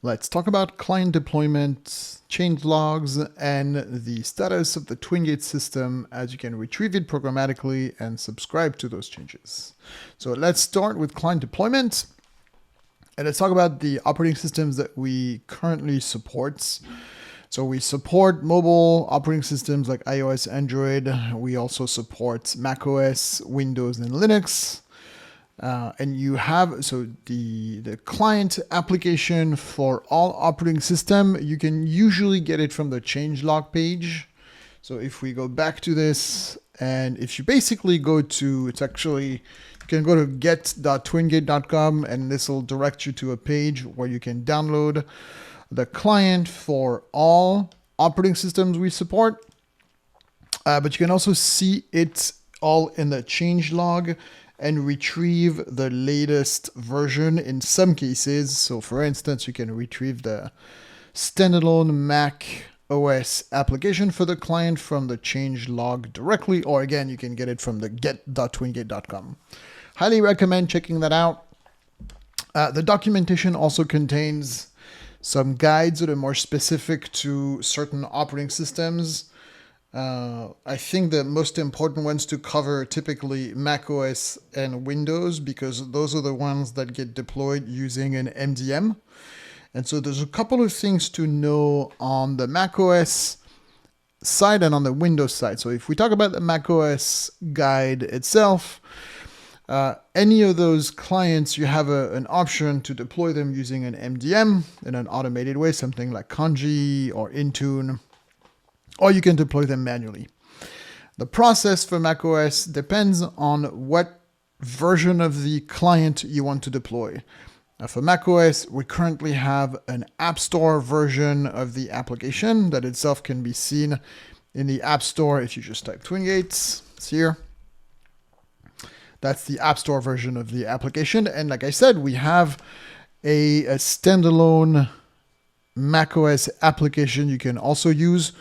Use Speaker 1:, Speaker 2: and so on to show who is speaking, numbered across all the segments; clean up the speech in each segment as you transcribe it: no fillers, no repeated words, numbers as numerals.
Speaker 1: Let's talk about client deployment, change logs, and the status of the Twingate system as you can retrieve it programmatically and subscribe to those changes. So let's start with client deployment. And let's talk about the operating systems that we currently support. So we support mobile operating systems like iOS, Android. We also support macOS, Windows, and Linux. And you have, so the client application for all operating system, you can usually get it from the changelog page. So if we go back to this, and if you basically go to, it's actually, you can go to get.twingate.com and this will direct you to a page where you can download the client for all operating systems we support. But you can also see it all in the changelog and retrieve the latest version in some cases. So for instance, you can retrieve the standalone Mac OS application for the client from the changelog directly, or again, you can get it from the get.twingate.com. Highly recommend checking that out. The documentation also contains some guides that are more specific to certain operating systems. I think the most important ones to cover are typically macOS and Windows, because those are the ones that get deployed using an MDM. And so there's a couple of things to know on the macOS side and on the Windows side. So if we talk about the macOS guide itself, any of those clients, you have an option to deploy them using an MDM in an automated way, something like Kanji or Intune, or you can deploy them manually. The process for macOS depends on what version of the client you want to deploy. For macOS, we currently have an App Store version of the application that itself can be seen in the App Store if you just type Twingate. It's here. That's the App Store version of the application. And like I said, we have a standalone macOS application you can also use.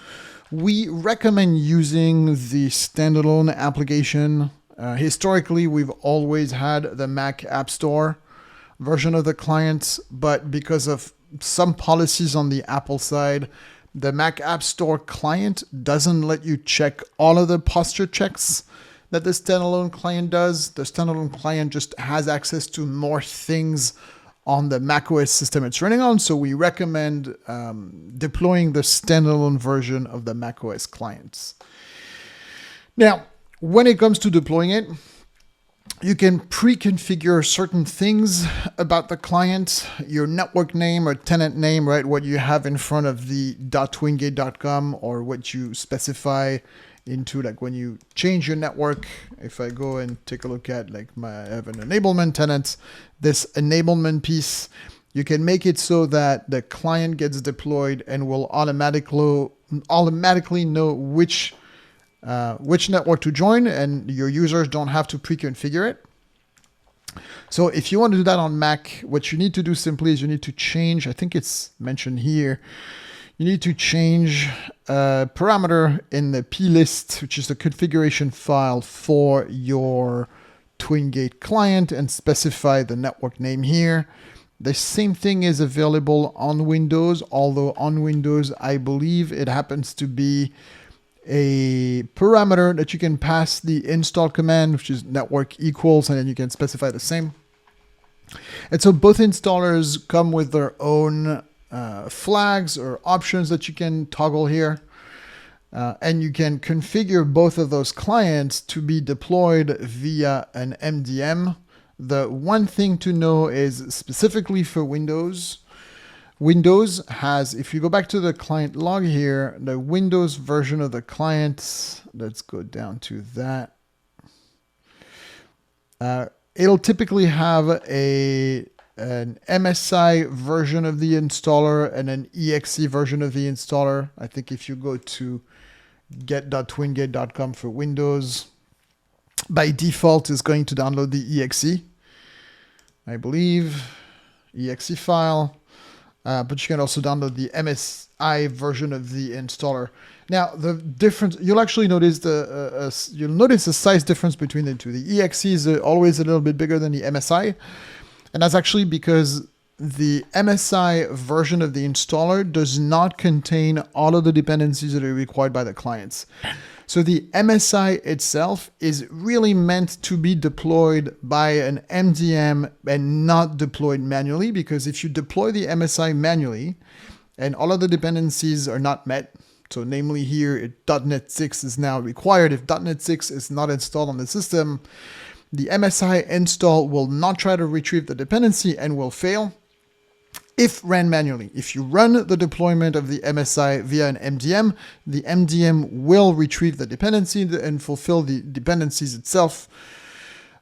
Speaker 1: We recommend using the standalone application. Historically, we've always had the Mac App Store version of the client, but because of some policies on the Apple side, the Mac App Store client doesn't let you check all of the posture checks that the standalone client does. The standalone client just has access to more things on the macOS system it's running on, so we recommend deploying the standalone version of the macOS clients. Now, when it comes to deploying it, you can pre-configure certain things about the client, your network name or tenant name, right? What you have in front of the .twingate.com, or what you specify into, like when you change your network. If I go and take a look at, like, I have an enablement tenant, this enablement piece, you can make it so that the client gets deployed and will automatically know which network to join, and your users don't have to pre-configure it. So if you want to do that on Mac, what you need to do simply is you need to change, I think it's mentioned here, you need to change a parameter in the plist, which is the configuration file for your Twingate client, and specify the network name here. The same thing is available on Windows, although on Windows, I believe it happens to be a parameter that you can pass the install command, which is network equals, and then you can specify the same. And so both installers come with their own flags or options that you can toggle here. And you can configure both of those clients to be deployed via an MDM. The one thing to know is, specifically for Windows, Windows has, if you go back to the client log here, the Windows version of the client, let's go down to that. It'll typically have an MSI version of the installer and an EXE version of the installer. I think if you go to get.twingate.com for Windows, by default is going to download the EXE, I believe, EXE file. But you can also download the MSI version of the installer. Now, the difference, you'll actually notice you'll notice the size difference between the two. The EXE is always a little bit bigger than the MSI, and that's actually because the MSI version of the installer does not contain all of the dependencies that are required by the clients. So the MSI itself is really meant to be deployed by an MDM and not deployed manually, because if you deploy the MSI manually and all of the dependencies are not met, so namely here, .NET 6 is now required. If .NET 6 is not installed on the system, the MSI install will not try to retrieve the dependency and will fail if ran manually. If you run the deployment of the MSI via an MDM, the MDM will retrieve the dependency and fulfill the dependencies itself.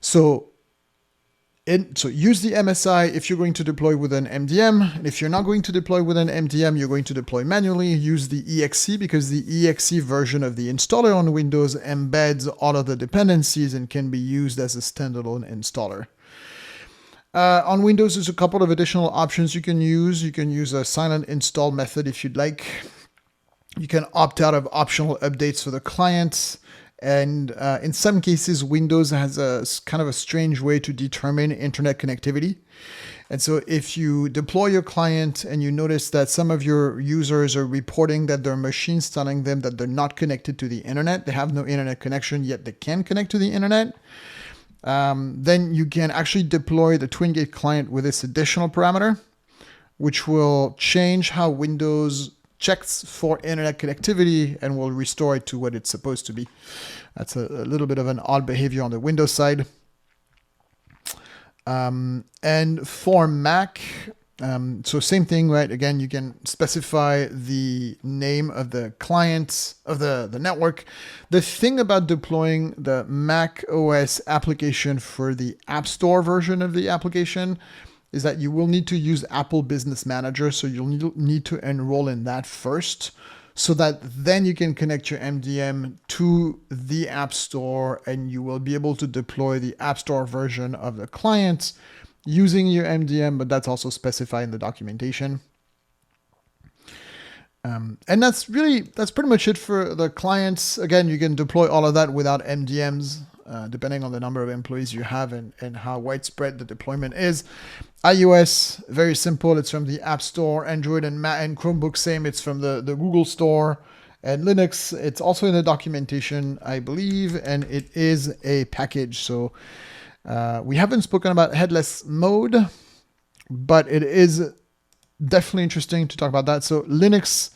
Speaker 1: So use the MSI if you're going to deploy with an MDM. And if you're not going to deploy with an MDM, you're going to deploy manually. Use the EXE, because the EXE version of the installer on Windows embeds all of the dependencies and can be used as a standalone installer. On Windows, there's a couple of additional options you can use. You can use a silent install method if you'd like. You can opt out of optional updates for the client. And in some cases, Windows has a kind of a strange way to determine internet connectivity. And so if you deploy your client and you notice that some of your users are reporting that their machine's telling them that they're not connected to the internet, they have no internet connection, yet they can connect to the internet, then you can actually deploy the Twingate client with this additional parameter, which will change how Windows checks for internet connectivity and will restore it to what it's supposed to be. That's a little bit of an odd behavior on the Windows side. And for Mac, so same thing, right? Again, you can specify the name of the client of the network. The thing about deploying the Mac OS application for the App Store version of the application is that you will need to use Apple Business Manager. So you'll need to enroll in that first, so that then you can connect your MDM to the App Store and you will be able to deploy the App Store version of the client using your MDM, but that's also specified in the documentation. And that's pretty much it for the clients. Again, you can deploy all of that without MDMs, depending on the number of employees you have and how widespread the deployment is. iOS, very simple. It's from the App Store. Android and Chromebook, same. It's from the Google Store. And Linux, it's also in the documentation, I believe, and it is a package. So we haven't spoken about headless mode, but it is definitely interesting to talk about that. So Linux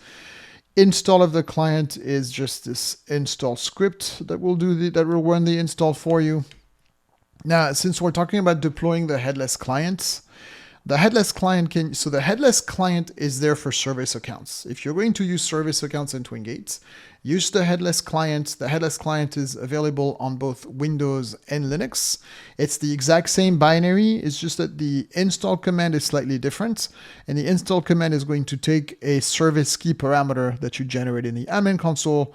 Speaker 1: install of the client is just this install script that will run the install for you. Now, since we're talking about deploying the headless clients, the headless client is there for service accounts. If you're going to use service accounts in Twingate, use the headless client. The headless client is available on both Windows and Linux. It's the exact same binary. It's just that the install command is slightly different. And the install command is going to take a service key parameter that you generate in the admin console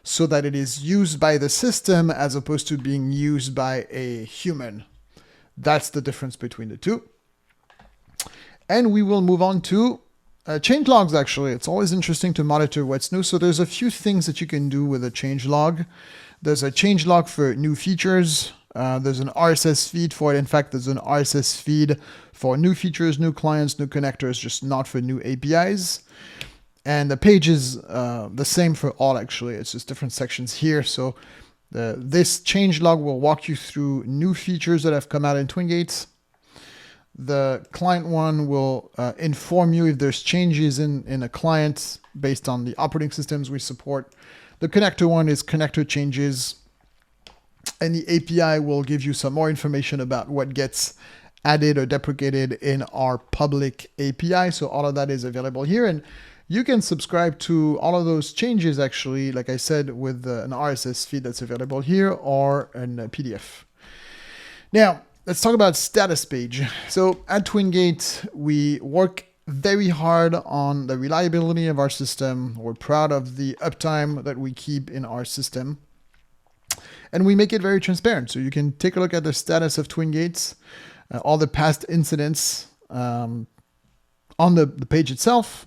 Speaker 1: so that it is used by the system as opposed to being used by a human. That's the difference between the two. And we will move on to change logs, actually. It's always interesting to monitor what's new. So there's a few things that you can do with a change log. There's a change log for new features. There's an RSS feed for it. In fact, there's an RSS feed for new features, new clients, new connectors, just not for new APIs. And the page is the same for all, actually. It's just different sections here. So this change log will walk you through new features that have come out in Twingate. The client one will inform you if there's changes in a client based on the operating systems we support. The connector one is connector changes. And the API will give you some more information about what gets added or deprecated in our public API. So all of that is available here. And you can subscribe to all of those changes, actually, like I said, with an RSS feed that's available here or in a PDF. Now, let's talk about status page. So at Twingate, we work very hard on the reliability of our system. We're proud of the uptime that we keep in our system. And we make it very transparent. So you can take a look at the status of Twingate, all the past incidents on the page itself.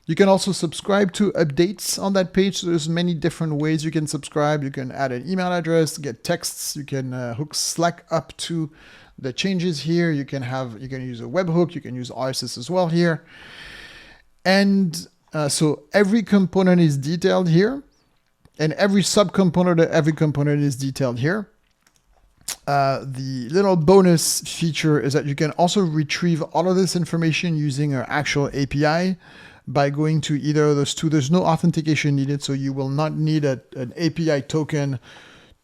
Speaker 1: You can also subscribe to updates on that page. So there's many different ways you can subscribe. You can add an email address, get texts. You can hook Slack up to the changes here. You can use a webhook, you can use RSS as well here. And so every component is detailed here, and every subcomponent of every component is detailed here. The little bonus feature is that you can also retrieve all of this information using our actual API by going to either of those two. There's no authentication needed, so you will not need an API token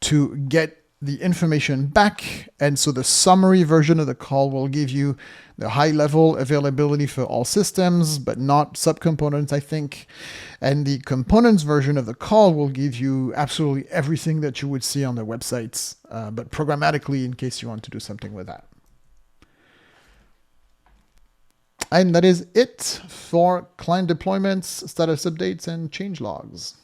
Speaker 1: to get the information back. And so the summary version of the call will give you the high level availability for all systems, but not subcomponents, I think. And the components version of the call will give you absolutely everything that you would see on the websites, but programmatically in case you want to do something with that. And that is it for client deployments, status updates, and change logs.